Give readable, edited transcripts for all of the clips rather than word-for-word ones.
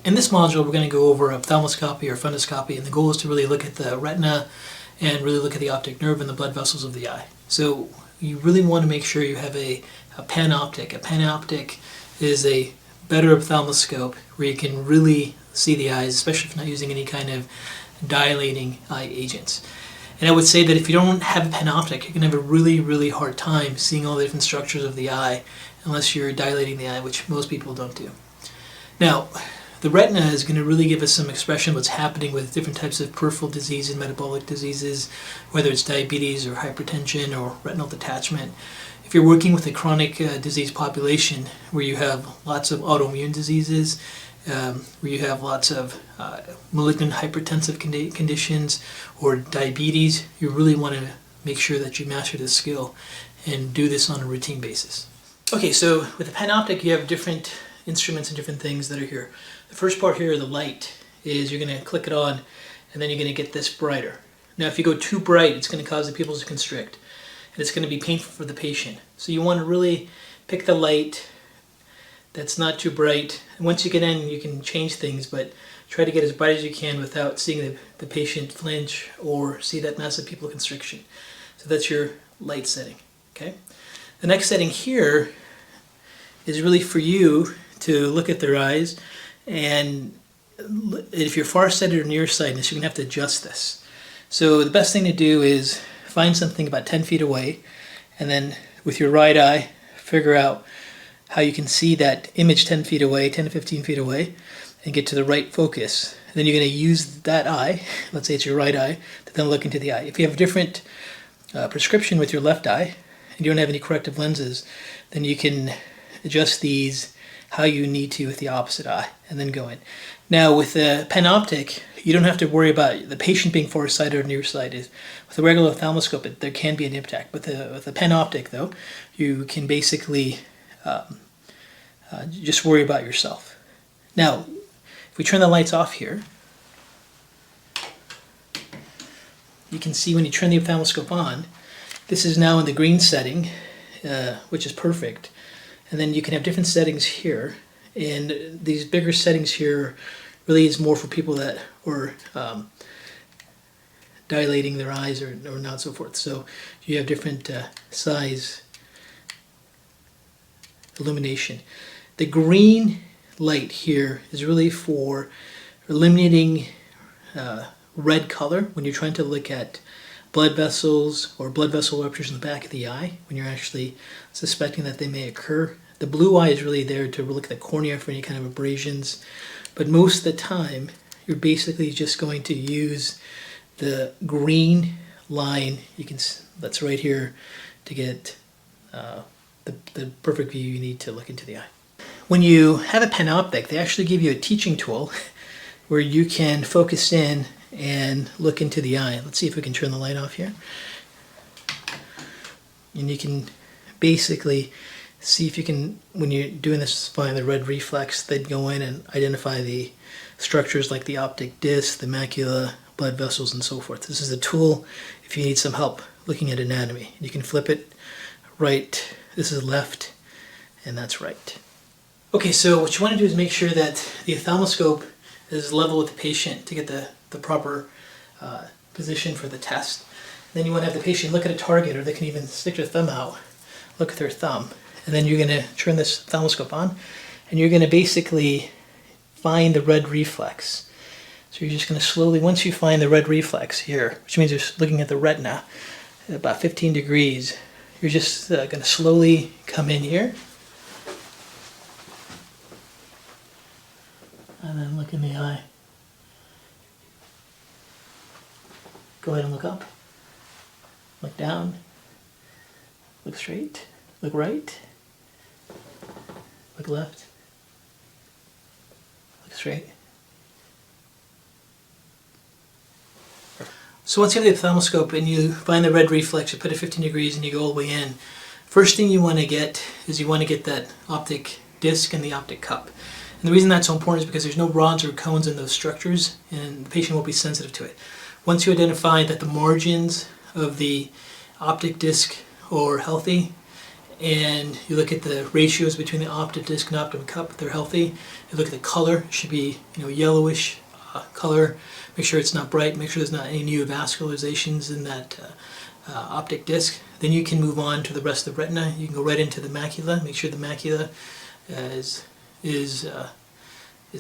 In this module, we're going to go over ophthalmoscopy or fundoscopy, and the goal is to really look at the retina and really look at the optic nerve and the blood vessels of the eye. So you really want to make sure you have a panoptic. A panoptic is a better ophthalmoscope where you can really see the eyes, especially if you're not using any kind of dilating eye agents. And I would say that if you don't have a panoptic, you're going to have a really, really hard time seeing all the different structures of the eye unless you're dilating the eye, which most people don't do. Now, the retina is going to really give us some expression of what's happening with different types of peripheral disease and metabolic diseases, whether it's diabetes or hypertension or retinal detachment. If you're working with a chronic disease population where you have lots of autoimmune diseases, where you have lots of malignant hypertensive conditions or diabetes, you really want to make sure that you master this skill and do this on a routine basis. Okay, so with the panoptic, you have different instruments and different things that are here. The first part here, the light, is you're going to click it on and then you're going to get this brighter. Now if you go too bright, it's going to cause the pupils to constrict and it's going to be painful for the patient. So you want to really pick the light that's not too bright. And once you get in, you can change things, but try to get as bright as you can without seeing the patient flinch or see that massive pupil constriction. So that's your light setting. Okay. The next setting here is really for you to look at their eyes, and if you're farsighted or nearsightedness, you're going to have to adjust this. So the best thing to do is find something about 10 feet away, and then with your right eye, figure out how you can see that image 10 feet away, 10 to 15 feet away, and get to the right focus. And then you're going to use that eye, let's say it's your right eye, to then look into the eye. If you have a different prescription with your left eye, and you don't have any corrective lenses, then you can adjust these how you need to with the opposite eye and then go in. Now with the panoptic, you don't have to worry about the patient being farsighted or nearsighted. With a regular ophthalmoscope, there can be an impact. With the panoptic though, you can basically just worry about yourself. Now, if we turn the lights off here, you can see when you turn the ophthalmoscope on, this is now in the green setting, which is perfect. And then you can have different settings here, and these bigger settings here really is more for people that are dilating their eyes or not so forth. So you have different size illumination. The green light here is really for eliminating red color when you're trying to look at blood vessels or blood vessel ruptures in the back of the eye when you're actually suspecting that they may occur. The blue eye is really there to look at the cornea for any kind of abrasions, but most of the time you're basically just going to use the green line, that's right here, to get the perfect view you need to look into the eye. When you have a panoptic, they actually give you a teaching tool where you can focus in and look into the eye. Let's see if we can turn the light off here. And you can basically see if you can, when you're doing this, find the red reflex, then go in and identify the structures like the optic disc, the macula, blood vessels, and so forth. This is a tool if you need some help looking at anatomy. You can flip it right, this is left, and that's right. Okay, so what you want to do is make sure that the ophthalmoscope is level with the patient to get the proper position for the test. Then you want to have the patient look at a target, or they can even stick their thumb out, look at their thumb, and then you're going to turn this ophthalmoscope on, and you're going to basically find the red reflex. So you're just going to slowly, once you find the red reflex here, which means you're looking at the retina at about 15 degrees, you're just going to slowly come in here, and then look in the eye. Go ahead and look up, look down, look straight, look right, look left, look straight. So once you have the ophthalmoscope and you find the red reflex, you put it 15 degrees and you go all the way in, first thing you want to get is you want to get that optic disc and the optic cup. And the reason that's so important is because there's no rods or cones in those structures and the patient won't be sensitive to it. Once you identify that the margins of the optic disc are healthy and you look at the ratios between the optic disc and optic cup, they're healthy. You look at the color, it should be yellowish color. Make sure it's not bright. Make sure there's not any neovascularizations in that optic disc. Then you can move on to the rest of the retina. You can go right into the macula. Make sure the macula is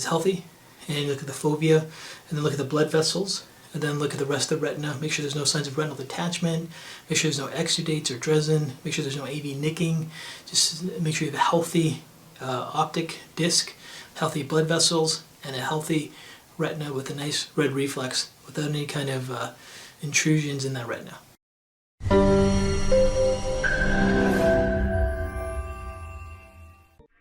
healthy, and you look at the fovea, and then look at the blood vessels, and then look at the rest of the retina. Make sure there's no signs of retinal detachment. Make sure there's no exudates or dressin. Make sure there's no AV nicking. Just make sure you have a healthy optic disc, healthy blood vessels, and a healthy retina with a nice red reflex without any kind of intrusions in that retina.